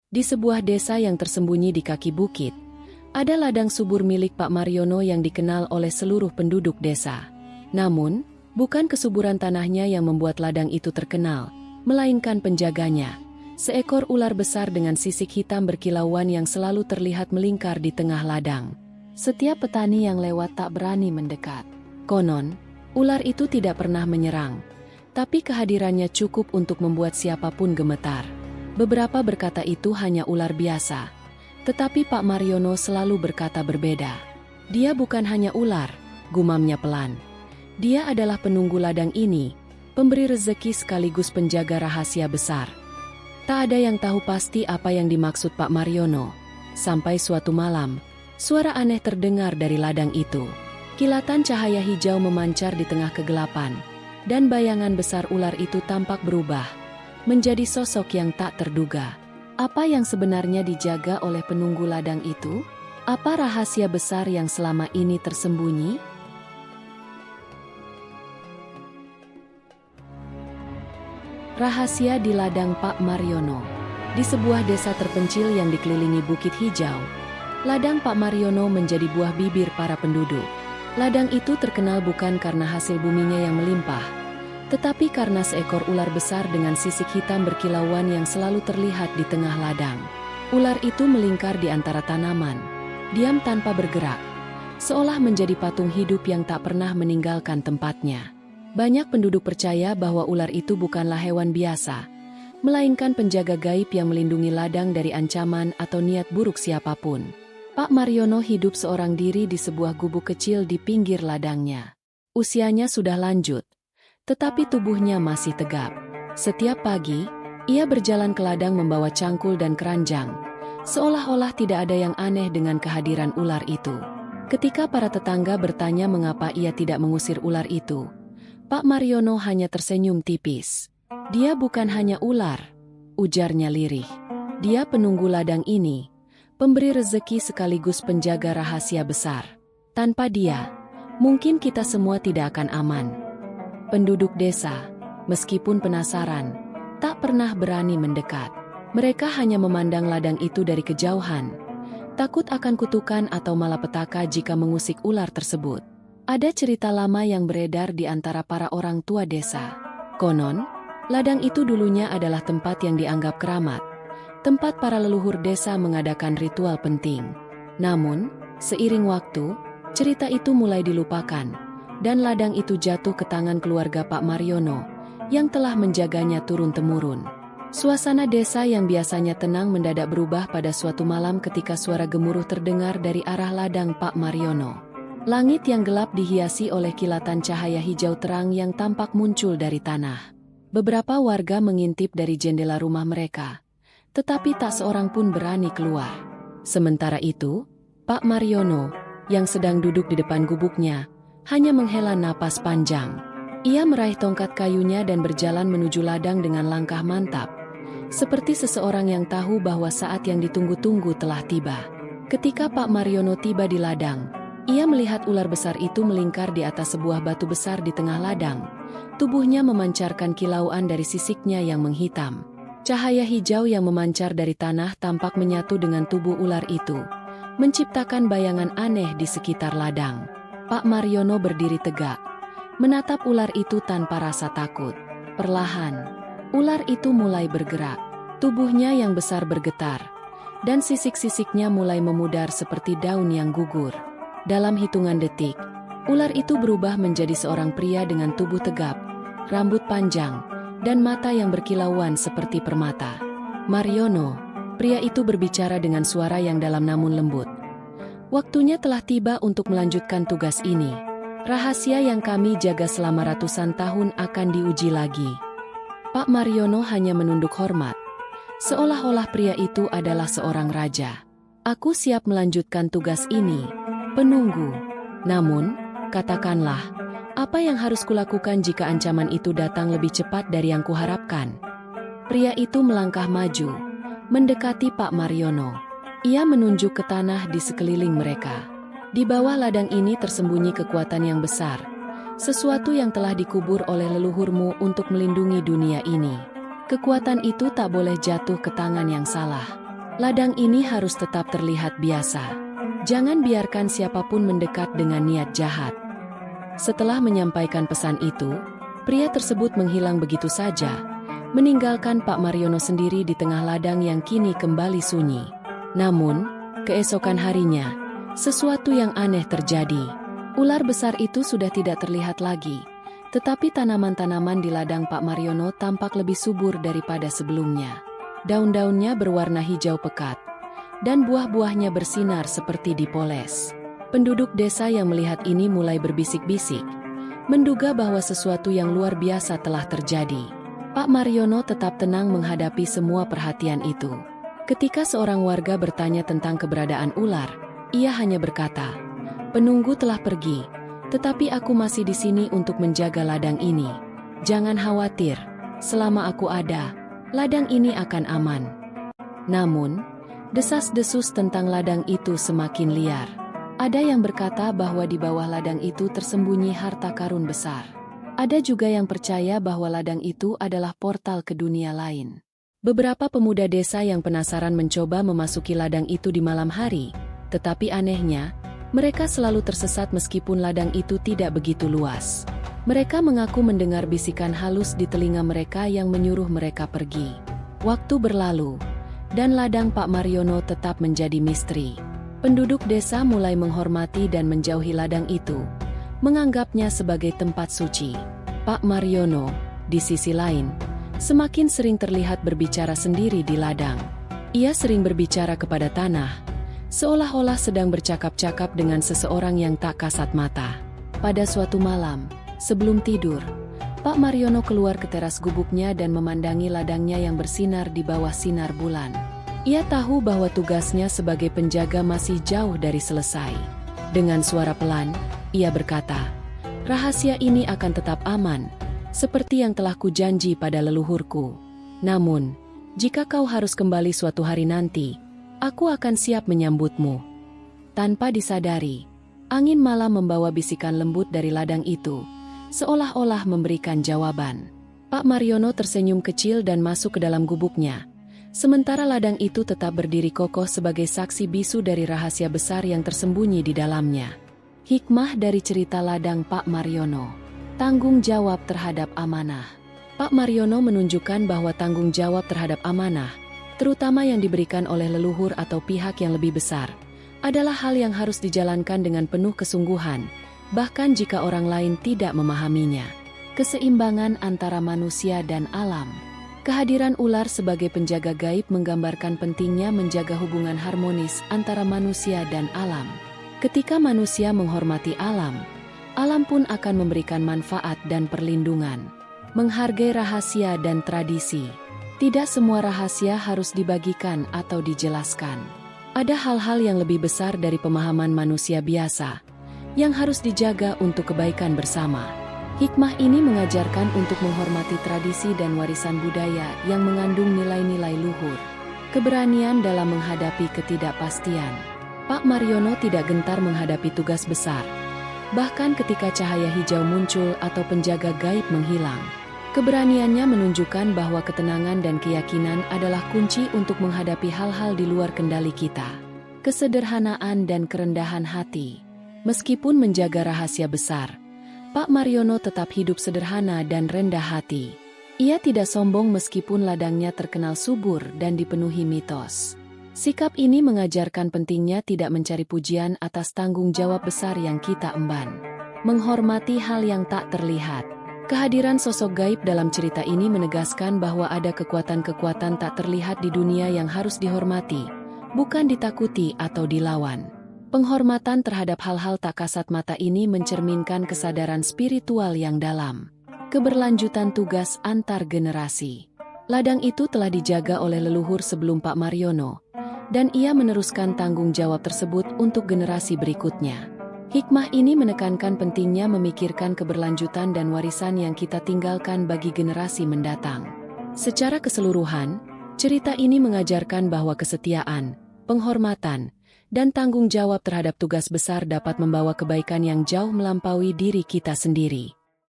Di sebuah desa yang tersembunyi di kaki bukit, ada ladang subur milik Pak Mariono yang dikenal oleh seluruh penduduk desa. Namun, bukan kesuburan tanahnya yang membuat ladang itu terkenal, melainkan penjaganya. Seekor ular besar dengan sisik hitam berkilauan yang selalu terlihat melingkar di tengah ladang. Setiap petani yang lewat tak berani mendekat. Konon, ular itu tidak pernah menyerang, tapi kehadirannya cukup untuk membuat siapapun gemetar. Beberapa berkata itu hanya ular biasa, tetapi Pak Mariono selalu berkata berbeda. Dia bukan hanya ular, gumamnya pelan. Dia adalah penunggu ladang ini, pemberi rezeki sekaligus penjaga rahasia besar. Tak ada yang tahu pasti apa yang dimaksud Pak Mariono. Sampai suatu malam, suara aneh terdengar dari ladang itu. Kilatan cahaya hijau memancar di tengah kegelapan, dan bayangan besar ular itu tampak berubah menjadi sosok yang tak terduga. Apa yang sebenarnya dijaga oleh penunggu ladang itu? Apa rahasia besar yang selama ini tersembunyi? Rahasia di ladang Pak Mariono. Di sebuah desa terpencil yang dikelilingi bukit hijau, ladang Pak Mariono menjadi buah bibir para penduduk. Ladang itu terkenal bukan karena hasil buminya yang melimpah, tetapi karena seekor ular besar dengan sisik hitam berkilauan yang selalu terlihat di tengah ladang. Ular itu melingkar di antara tanaman, diam tanpa bergerak, seolah menjadi patung hidup yang tak pernah meninggalkan tempatnya. Banyak penduduk percaya bahwa ular itu bukanlah hewan biasa, melainkan penjaga gaib yang melindungi ladang dari ancaman atau niat buruk siapapun. Pak Mariono hidup seorang diri di sebuah gubuk kecil di pinggir ladangnya. Usianya sudah lanjut, tetapi tubuhnya masih tegap. Setiap pagi, ia berjalan ke ladang membawa cangkul dan keranjang, seolah-olah tidak ada yang aneh dengan kehadiran ular itu. Ketika para tetangga bertanya mengapa ia tidak mengusir ular itu, Pak Mariono hanya tersenyum tipis. Dia bukan hanya ular, ujarnya lirih. Dia penunggu ladang ini, pemberi rezeki sekaligus penjaga rahasia besar. Tanpa dia, mungkin kita semua tidak akan aman. Penduduk desa, meskipun penasaran, tak pernah berani mendekat. Mereka hanya memandang ladang itu dari kejauhan, takut akan kutukan atau malapetaka jika mengusik ular tersebut. Ada cerita lama yang beredar di antara para orang tua desa. Konon, ladang itu dulunya adalah tempat yang dianggap keramat, tempat para leluhur desa mengadakan ritual penting. Namun, seiring waktu, cerita itu mulai dilupakan, dan ladang itu jatuh ke tangan keluarga Pak Mariono, yang telah menjaganya turun-temurun. Suasana desa yang biasanya tenang mendadak berubah pada suatu malam ketika suara gemuruh terdengar dari arah ladang Pak Mariono. Langit yang gelap dihiasi oleh kilatan cahaya hijau terang yang tampak muncul dari tanah. Beberapa warga mengintip dari jendela rumah mereka, tetapi tak seorang pun berani keluar. Sementara itu, Pak Mariono, yang sedang duduk di depan gubuknya, hanya menghela napas panjang. Ia meraih tongkat kayunya dan berjalan menuju ladang dengan langkah mantap, seperti seseorang yang tahu bahwa saat yang ditunggu-tunggu telah tiba. Ketika Pak Mariono tiba di ladang, ia melihat ular besar itu melingkar di atas sebuah batu besar di tengah ladang. Tubuhnya memancarkan kilauan dari sisiknya yang menghitam. Cahaya hijau yang memancar dari tanah tampak menyatu dengan tubuh ular itu, menciptakan bayangan aneh di sekitar ladang. Pak Mariono berdiri tegak, menatap ular itu tanpa rasa takut. Perlahan, ular itu mulai bergerak. Tubuhnya yang besar bergetar, dan sisik-sisiknya mulai memudar seperti daun yang gugur. Dalam hitungan detik, ular itu berubah menjadi seorang pria dengan tubuh tegap, rambut panjang, dan mata yang berkilauan seperti permata. Mariono, pria itu berbicara dengan suara yang dalam namun lembut. Waktunya telah tiba untuk melanjutkan tugas ini. Rahasia yang kami jaga selama ratusan tahun akan diuji lagi. Pak Mariono hanya menunduk hormat, seolah-olah pria itu adalah seorang raja. Aku siap melanjutkan tugas ini, penunggu. Namun, katakanlah, apa yang harus kulakukan jika ancaman itu datang lebih cepat dari yang kuharapkan? Pria itu melangkah maju, mendekati Pak Mariono. Ia menunjuk ke tanah di sekeliling mereka. Di bawah ladang ini tersembunyi kekuatan yang besar, sesuatu yang telah dikubur oleh leluhurmu untuk melindungi dunia ini. Kekuatan itu tak boleh jatuh ke tangan yang salah. Ladang ini harus tetap terlihat biasa. Jangan biarkan siapapun mendekat dengan niat jahat. Setelah menyampaikan pesan itu, pria tersebut menghilang begitu saja, meninggalkan Pak Mariono sendiri di tengah ladang yang kini kembali sunyi. Namun, keesokan harinya, sesuatu yang aneh terjadi. Ular besar itu sudah tidak terlihat lagi, tetapi tanaman-tanaman di ladang Pak Mariono tampak lebih subur daripada sebelumnya. Daun-daunnya berwarna hijau pekat, dan buah-buahnya bersinar seperti dipoles. Penduduk desa yang melihat ini mulai berbisik-bisik, menduga bahwa sesuatu yang luar biasa telah terjadi. Pak Mariono tetap tenang menghadapi semua perhatian itu. Ketika seorang warga bertanya tentang keberadaan ular, ia hanya berkata, "Penunggu telah pergi, tetapi aku masih di sini untuk menjaga ladang ini. Jangan khawatir, selama aku ada, ladang ini akan aman." Namun, desas-desus tentang ladang itu semakin liar. Ada yang berkata bahwa di bawah ladang itu tersembunyi harta karun besar. Ada juga yang percaya bahwa ladang itu adalah portal ke dunia lain. Beberapa pemuda desa yang penasaran mencoba memasuki ladang itu di malam hari, tetapi anehnya, mereka selalu tersesat meskipun ladang itu tidak begitu luas. Mereka mengaku mendengar bisikan halus di telinga mereka yang menyuruh mereka pergi. Waktu berlalu, dan ladang Pak Mariono tetap menjadi misteri. Penduduk desa mulai menghormati dan menjauhi ladang itu, menganggapnya sebagai tempat suci. Pak Mariono, di sisi lain, semakin sering terlihat berbicara sendiri di ladang. Ia sering berbicara kepada tanah, seolah-olah sedang bercakap-cakap dengan seseorang yang tak kasat mata. Pada suatu malam, sebelum tidur, Pak Mariono keluar ke teras gubuknya dan memandangi ladangnya yang bersinar di bawah sinar bulan. Ia tahu bahwa tugasnya sebagai penjaga masih jauh dari selesai. Dengan suara pelan, ia berkata, "Rahasia ini akan tetap aman, seperti yang telah kujanji pada leluhurku. Namun, jika kau harus kembali suatu hari nanti, aku akan siap menyambutmu." Tanpa disadari, angin malam membawa bisikan lembut dari ladang itu, seolah-olah memberikan jawaban. Pak Mariono tersenyum kecil dan masuk ke dalam gubuknya, sementara ladang itu tetap berdiri kokoh sebagai saksi bisu dari rahasia besar yang tersembunyi di dalamnya. Hikmah dari cerita ladang Pak Mariono. Tanggung jawab terhadap amanah. Pak Mariono menunjukkan bahwa tanggung jawab terhadap amanah, terutama yang diberikan oleh leluhur atau pihak yang lebih besar, adalah hal yang harus dijalankan dengan penuh kesungguhan, bahkan jika orang lain tidak memahaminya. Keseimbangan antara manusia dan alam. Kehadiran ular sebagai penjaga gaib menggambarkan pentingnya menjaga hubungan harmonis antara manusia dan alam. Ketika manusia menghormati alam, alam pun akan memberikan manfaat dan perlindungan. Menghargai rahasia dan tradisi. Tidak semua rahasia harus dibagikan atau dijelaskan. Ada hal-hal yang lebih besar dari pemahaman manusia biasa, yang harus dijaga untuk kebaikan bersama. Hikmah ini mengajarkan untuk menghormati tradisi dan warisan budaya yang mengandung nilai-nilai luhur. Keberanian dalam menghadapi ketidakpastian. Pak Mariono tidak gentar menghadapi tugas besar. Bahkan ketika cahaya hijau muncul atau penjaga gaib menghilang, keberaniannya menunjukkan bahwa ketenangan dan keyakinan adalah kunci untuk menghadapi hal-hal di luar kendali kita. Kesederhanaan dan kerendahan hati. Meskipun menjaga rahasia besar, Pak Mariono tetap hidup sederhana dan rendah hati. Ia tidak sombong meskipun ladangnya terkenal subur dan dipenuhi mitos. Sikap ini mengajarkan pentingnya tidak mencari pujian atas tanggung jawab besar yang kita emban. Menghormati hal yang tak terlihat. Kehadiran sosok gaib dalam cerita ini menegaskan bahwa ada kekuatan-kekuatan tak terlihat di dunia yang harus dihormati, bukan ditakuti atau dilawan. Penghormatan terhadap hal-hal tak kasat mata ini mencerminkan kesadaran spiritual yang dalam. Keberlanjutan tugas antar generasi. Ladang itu telah dijaga oleh leluhur sebelum Pak Mariono, dan ia meneruskan tanggung jawab tersebut untuk generasi berikutnya. Hikmah ini menekankan pentingnya memikirkan keberlanjutan dan warisan yang kita tinggalkan bagi generasi mendatang. Secara keseluruhan, cerita ini mengajarkan bahwa kesetiaan, penghormatan, dan tanggung jawab terhadap tugas besar dapat membawa kebaikan yang jauh melampaui diri kita sendiri.